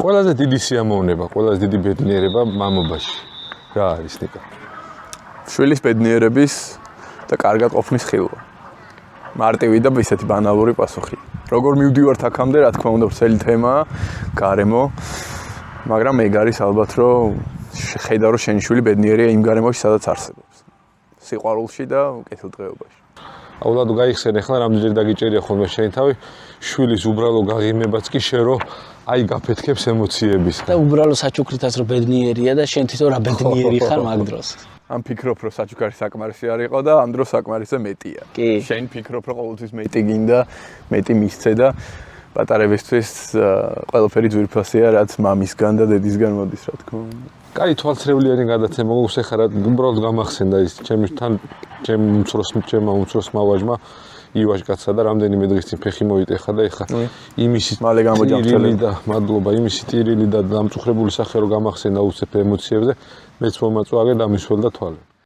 ყველაზე დიდი სიამოვნება, ყველაზე დიდი ბედნიერება მამობაში რა არის ნიკა? შვილის ბედნიერების და კარგად ყოფნის ხილვა. მარტივი და ისეთი ბანალური პასუხი. როგორ მივდივართ აქამდე, რა თქმა უნდა, ვრცელი თემაა, გარემო, მაგრამ ეგ არის ალბათ, რომ ხედავ რომ შენი შვილი ბედნიერია იმ გარემოში, სადაც არსებობს. სიყვარულში და კეთილდღეობაში. აულადო გაიხსენ ახლა რამდენჯერ დაგიჭერია ხოლმე შენი თავი, შვილის უბრალო გაღიმებაც კი შე რომ აი გაფეთქებს ემოციების. და უბრალო საჩუქრითაც რომ ბედნიერია და შენ თვითონ რა ბედნიერი ხარ მაგ დროს. ამ ფიქრობ რომ საჩუქარი საკმარისი არ იყო და ამ დროს საკმარისზე მეტია. შენ ფიქრობ რომ ყოველთვის მეტი გინდა, მეტი მისცე და პატარებისთვის ყველაფერი ძვირფასია, რაც მამისგან და დედისგან მოდის, რა თქმა უნდა. კაი თვალცრევლიანი გადაცემა უსეხარად უბრალოდ გამახსენდა ის ჩემმა უმცროსმა ვაჟმა ივაშკაცსა და რამდენიმე დღის წინ ფეხი მოიტეხა და ეხა იმისი მალე გამოჯამრთელი და მადლობა იმისი ტირილი და დამწუხრებული სახე რომ გამახსენდა უცებ ემოციებზე მეც მომაწვაგე და მისველ და თვალე